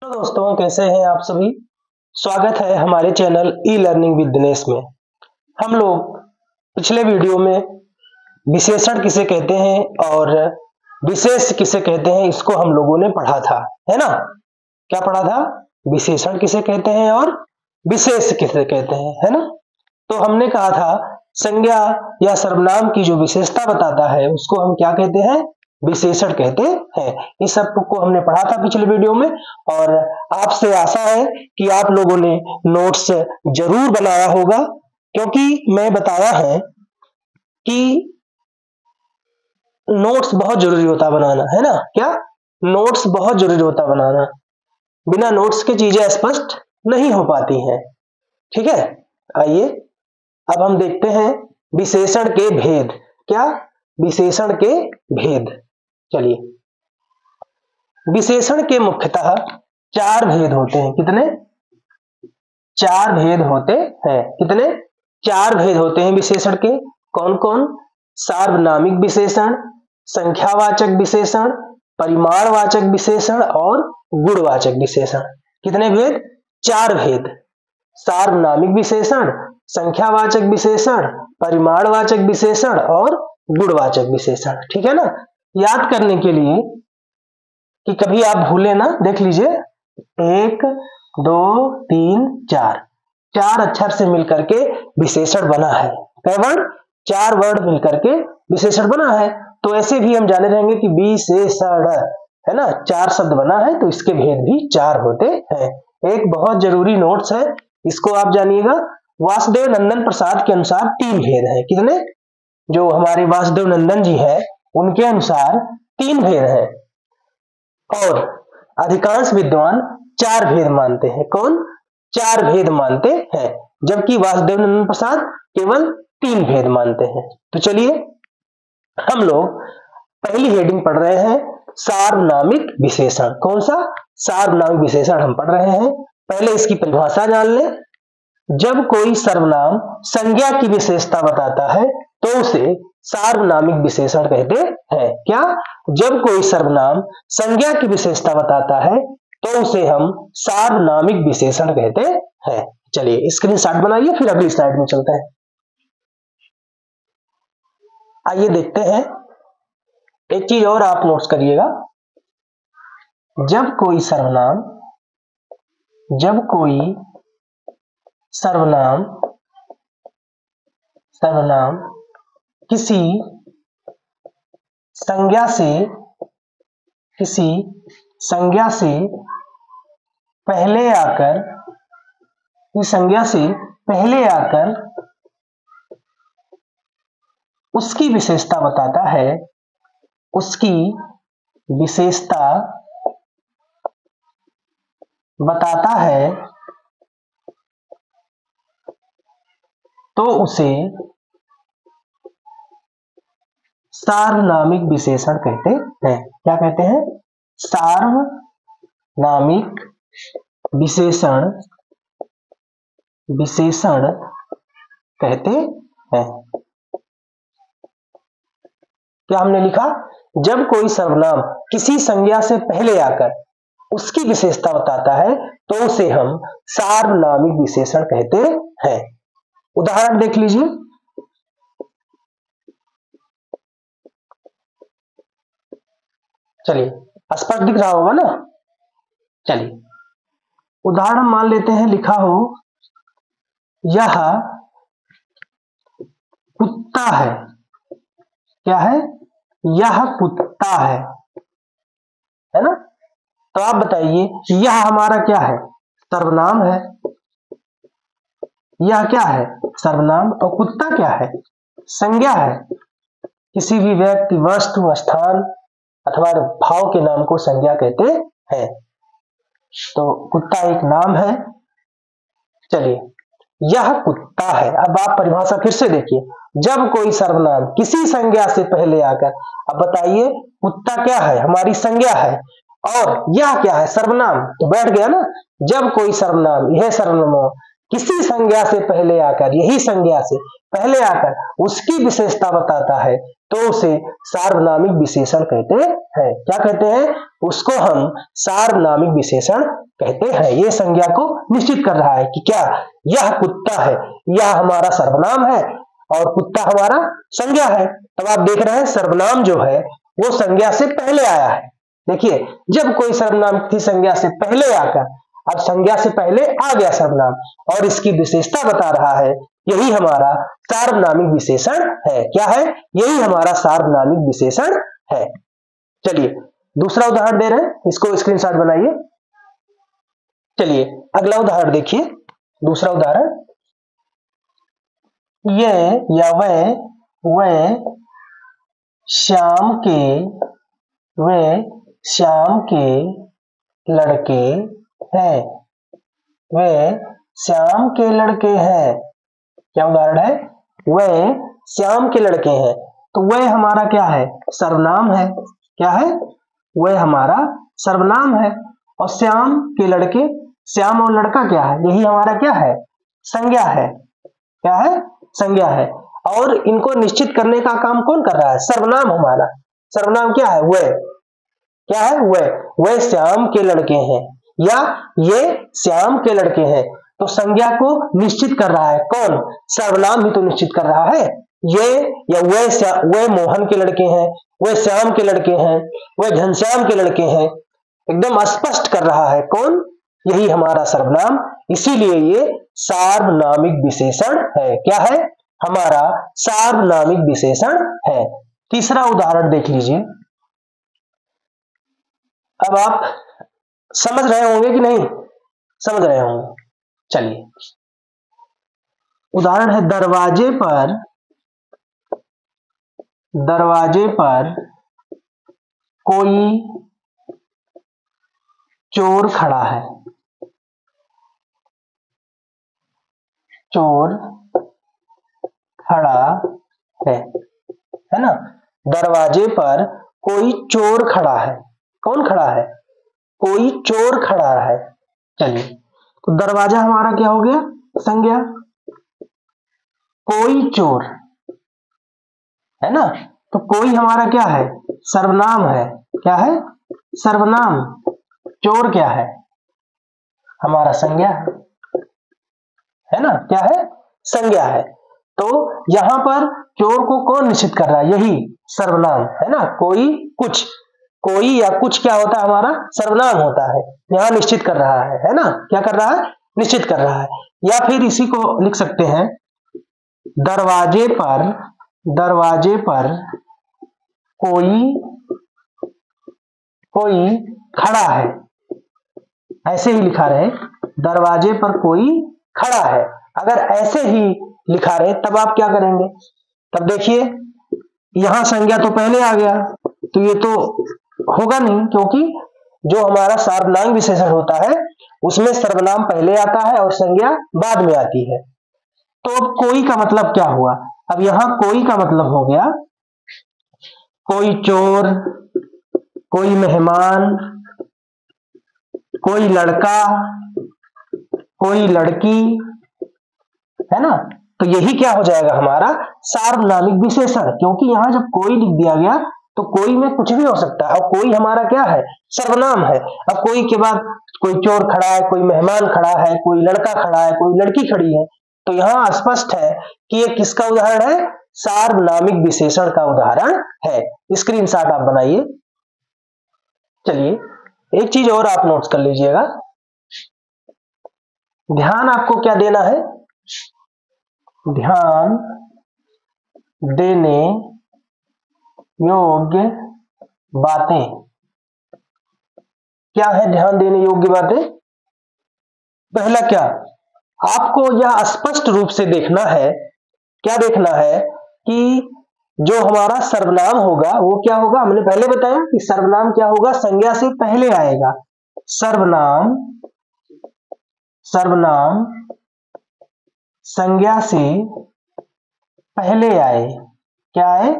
Hello दोस्तों, कैसे हैं आप सभी। स्वागत है हमारे channel e learning with Dinesh में। हम लोग पिछले वीडियो में विशेषण किसे कहते हैं और विशेष किसे कहते हैं इसको हम लोगों ने पढ़ा था, है ना। क्या पढ़ा था? विशेषण किसे कहते हैं और विशेष किसे कहते हैं, है ना। तो हमने कहा था संज्ञा या सर्वनाम की जो विशेषता बताता है उसको हम क्या कहते हैं? विशेषण कहते हैं। इस सब को हमने पढ़ा था पिछले वीडियो में और आपसे आशा है कि आप लोगों ने नोट्स जरूर बनाया होगा, क्योंकि मैं बताया है कि नोट्स बहुत जरूरी होता बनाना, है ना। क्या? नोट्स बहुत जरूरी होता बनाना। बिना नोट्स के चीजें स्पष्ट नहीं हो पाती हैं। ठीक है, आइए अब हम देखते हैं विशेषण के भेद। क्या? विशेषण के भेद। चलिए, विशेषण के मुख्यतः 4 भेद होते हैं। कितने? 4 भेद होते हैं। कितने? 4 भेद होते हैं विशेषण के। कौन कौन? सार्वनामिक विशेषण, संख्यावाचक विशेषण, परिमाणवाचक विशेषण और गुणवाचक विशेषण। कितने भेद? 4 भेद। सार्वनामिक विशेषण, संख्यावाचक विशेषण, परिमाणवाचक विशेषण और गुणवाचक विशेषण। ठीक है ना। याद करने के लिए कि कभी आप भूले ना, देख लीजिए 1 2 3 4 4 अक्षर से मिलकर के विशेषण बना है। कै वर्ण? 4 वर्ण मिलकर के विशेषण बना है। तो ऐसे भी हम जाने रहेंगे कि विशेषण, है ना, 4 शब्द बना है तो इसके भेद भी 4 होते हैं। एक बहुत जरूरी नोट्स है, इसको आप जानिएगा। वासुदेव नंदन प्रसाद के अनुसार 3 भेद हैं। कितने? जो हमारे वासुदेव नंदन जी है उनके अनुसार 3 भेद हैं और अधिकांश विद्वान 4 भेद मानते हैं। कौन? 4 भेद मानते हैं, जबकि वासुदेव नंदन प्रसाद केवल 3 भेद मानते हैं। तो चलिए हम लोग पहली हेडिंग पढ़ रहे हैं, सार्वनामिक विशेषण। कौन सा? सार्वनामिक विशेषण हम पढ़ रहे हैं। पहले इसकी परिभाषा जान लें। जब कोई सर्वनाम संज्ञा की विशेषता बताता है तो उसे सार्वनामिक विशेषण कहते हैं। क्या? जब कोई सर्वनाम संज्ञा की विशेषता बताता है तो उसे हम सार्वनामिक विशेषण कहते हैं। चलिए स्क्रीनशॉट बनाइए, फिर अगली स्लाइड में चलते हैं। आइए देखते हैं। एक चीज और आप नोट्स करिएगा। जब कोई सर्वनाम किसी संज्ञा से पहले आकर उसकी विशेषता बताता है, तो उसे सार्वनामिक विशेषण कहते हैं। क्या कहते हैं? सार्वनामिक विशेषण कहते हैं। क्या हमने लिखा? जब कोई सर्वनाम किसी संज्ञा से पहले आकर उसकी विशेषता बताता है तो उसे हम सार्वनामिक विशेषण कहते हैं। उदाहरण देख लीजिए। चलिए, स्पष्ट दिख रहा होगा ना। चलिए उदाहरण मान लेते हैं, लिखा हो यह कुत्ता है। क्या है? यह कुत्ता है ना। तो आप बताइए यह हमारा क्या है? सर्वनाम है। यह क्या है? सर्वनाम। और कुत्ता क्या है? संज्ञा है। किसी भी व्यक्ति, वस्तु, स्थान अथवा भाव के नाम को संज्ञा कहते हैं। तो कुत्ता एक नाम है। चलिए, यह कुत्ता है। अब आप परिभाषा फिर से देखिए। जब कोई सर्वनाम किसी संज्ञा से पहले आकर, अब बताइए कुत्ता क्या है? हमारी संज्ञा है और यह क्या है? सर्वनाम। तो बैठ गया ना। जब कोई सर्वनाम, यह सर्वनाम किसी संज्ञा से पहले आकर, यही संज्ञा से पहले आकर उसकी विशेषता बताता है तो उसे सार्वनामिक विशेषण कहते हैं। क्या कहते हैं? उसको हम सार्वनामिक विशेषण कहते हैं। ये संज्ञा को निश्चित कर रहा है कि क्या यह कुत्ता है, यह हमारा सर्वनाम है और कुत्ता हमारा संज्ञा है। तब आप देख रहे हैं सर्वनाम जो है वो संज्ञा से पहले आया है। देखिए, जब कोई सर्वनाम थी संज्ञा से पहले आकर, अब संज्ञा से पहले आ गया सर्वनाम और इसकी विशेषता बता रहा है, यही हमारा सार्वनामिक विशेषण है। क्या है? यही हमारा सार्वनामिक विशेषण है। चलिए दूसरा उदाहरण दे रहे हैं, इसको स्क्रीनशॉट बनाइए। चलिए अगला उदाहरण देखिए। दूसरा उदाहरण, ये या वह श्याम के लड़के हैं। वे श्याम के लड़के हैं। क्या उदाहरण है? वह श्याम के लड़के हैं। तो वह हमारा क्या है? सर्वनाम है। क्या है? वह हमारा सर्वनाम है। और श्याम के लड़के, श्याम और लड़का क्या है? यही हमारा क्या है? संज्ञा है। क्या है? संज्ञा है। और इनको निश्चित करने का काम कौन कर रहा है? सर्वनाम हमारा। सर्वनाम क्या है? वह। क्या है? वह श्याम के लड़के हैं या ये श्याम के लड़के हैं। तो संज्ञा को निश्चित कर रहा है कौन? सर्वनाम ही तो निश्चित कर रहा है। ये या वह मोहन के लड़के हैं, वह श्याम के लड़के हैं, वह घनश्याम के लड़के हैं। एकदम स्पष्ट कर रहा है कौन? यही हमारा सर्वनाम। इसीलिए ये सार्वनामिक विशेषण है। क्या है? हमारा सार्वनामिक विशेषण है। तीसरा उदाहरण देख लीजिए। अब आप समझ रहे होंगे कि नहीं समझ रहे होंगे। चलिए उदाहरण है, दरवाजे पर कोई चोर खड़ा है। चोर खड़ा है ना? दरवाजे पर कोई चोर खड़ा है। कौन खड़ा है? कोई चोर खड़ा है। चलिए, तो दरवाजा हमारा क्या हो गया? संज्ञा। कोई चोर है ना? तो कोई हमारा क्या है? सर्वनाम है। क्या है? सर्वनाम। चोर क्या है? हमारा संज्ञा है ना? क्या है? संज्ञा है। तो यहां पर चोर को कौन निश्चित कर रहा है? यही सर्वनाम है ना? कोई या कुछ क्या होता है? हमारा सर्वनाम होता है। यहां निश्चित कर रहा है ना? क्या कर रहा है? निश्चित कर रहा है। या फिर इसी को लिख सकते हैं, दरवाजे पर कोई खड़ा है। ऐसे ही लिखा रहे, दरवाजे पर कोई खड़ा है। अगर ऐसे ही लिखा रहे तब आप क्या करेंगे? तब देखिए, यहां संज्ञा तो पहले आ गया, तो ये तो होगा नहीं, क्योंकि जो हमारा सार्वनामिक विशेषण होता है उसमें सर्वनाम पहले आता है और संज्ञा बाद में आती है। तो अब कोई का मतलब क्या हुआ? अब यहां कोई का मतलब हो गया कोई चोर, कोई मेहमान, कोई लड़का, कोई लड़की, है ना? तो यही क्या हो जाएगा? हमारा सार्वनामिक विशेषण। क्योंकि यहां जब कोई लिख दिया गया तो कोई में कुछ भी हो सकता है, और कोई हमारा क्या है? सर्वनाम है। अब कोई के बाद कोई चोर खड़ा है, कोई मेहमान खड़ा है, कोई लड़का खड़ा है, कोई लड़की खड़ी है। तो यहां स्पष्ट है कि ये किसका उदाहरण है? सार्वनामिक विशेषण का उदाहरण है। स्क्रीनशॉट आप बनाइए। चलिए एक चीज और आप नोट कर लीजिएगा। ध्यान आपको क्या देना है? ध्यान देने योग्य बातें। क्या है ध्यान देने योग्य बातें? पहला क्या, आपको यह स्पष्ट रूप से देखना है, क्या देखना है कि जो हमारा सर्वनाम होगा वो क्या होगा? हमने पहले बताया कि सर्वनाम क्या होगा? संज्ञा से पहले आएगा। सर्वनाम संज्ञा से पहले आए। क्या आए?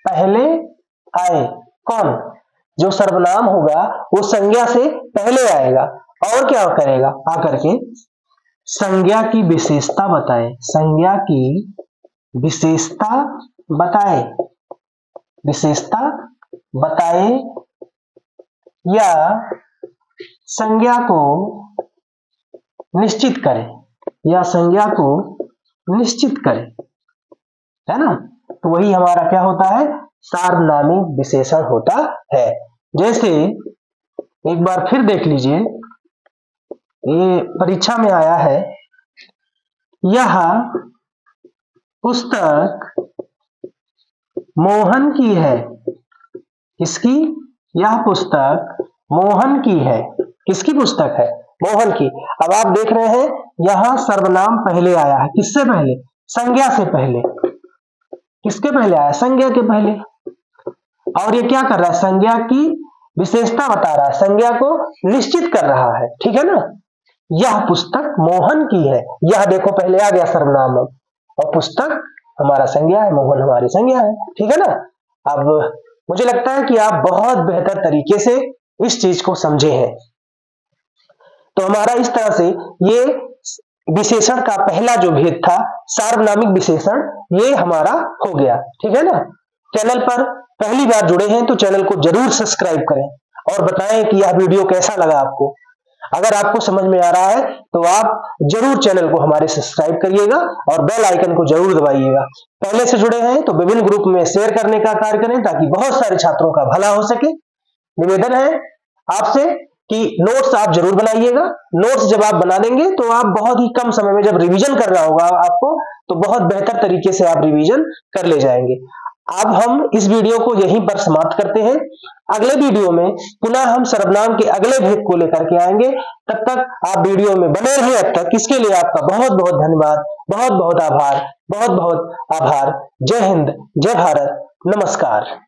पहले आए। कौन? जो सर्वनाम होगा वो संज्ञा से पहले आएगा और क्या करेगा? आकर के संज्ञा की विशेषता बताए। संज्ञा की विशेषता बताए या संज्ञा को निश्चित करे या संज्ञा को निश्चित करे, है ना। तो वही हमारा क्या होता है, सार्वनामिक विशेषण होता है। जैसे एक बार फिर देख लीजिए, ये परीक्षा में आया है, यह पुस्तक मोहन की है। किसकी? यह पुस्तक मोहन की है। किसकी पुस्तक है? मोहन की। अब आप देख रहे हैं यहां सर्वनाम पहले आया है। किससे पहले? संज्ञा से पहले। किसके पहले आया? संज्ञा के पहले। और ये क्या कर रहा है? संज्ञा की विशेषता बता रहा है, संज्ञा को निश्चित कर रहा है, ठीक है ना। यह पुस्तक मोहन की है। यह देखो पहले आ गया सर्वनाम, और पुस्तक हमारा संज्ञा है, मोहन हमारी संज्ञा है, ठीक है ना। अब मुझे लगता है कि आप बहुत बेहतर तरीके से इस चीज को समझे हैं। तो हमारा इस तरह से ये विशेषण का पहला जो भेद था, सार्वनामिक विशेषण, ये हमारा हो गया, ठीक है ना। चैनल पर पहली बार जुड़े हैं तो चैनल को जरूर सब्सक्राइब करें और बताएं कि यह वीडियो कैसा लगा आपको। अगर आपको समझ में आ रहा है तो आप जरूर चैनल को हमारे सब्सक्राइब करिएगा और बेल आइकन को जरूर दबाइएगा। पहले से जुड़े हैं तो विभिन्न ग्रुप में शेयर करने का कार्य करें ताकि बहुत सारे छात्रों का भला हो सके। निवेदन है आपसे कि नोट्स आप जरूर बनाइएगा। नोट्स जब आप बना लेंगे तो आप बहुत ही कम समय में, जब रिवीजन करना होगा आपको, तो बहुत बेहतर तरीके से आप रिवीजन कर ले जाएंगे। अब हम इस वीडियो को यहीं पर समाप्त करते हैं। अगले वीडियो में पुनः हम सर्वनाम के अगले भेद को लेकर के आएंगे। तब तक आप वीडियो में बने रहिए। अब तक इसके लिए आपका बहुत बहुत धन्यवाद, बहुत बहुत आभार, बहुत बहुत आभार। जय हिंद, जय भारत, नमस्कार।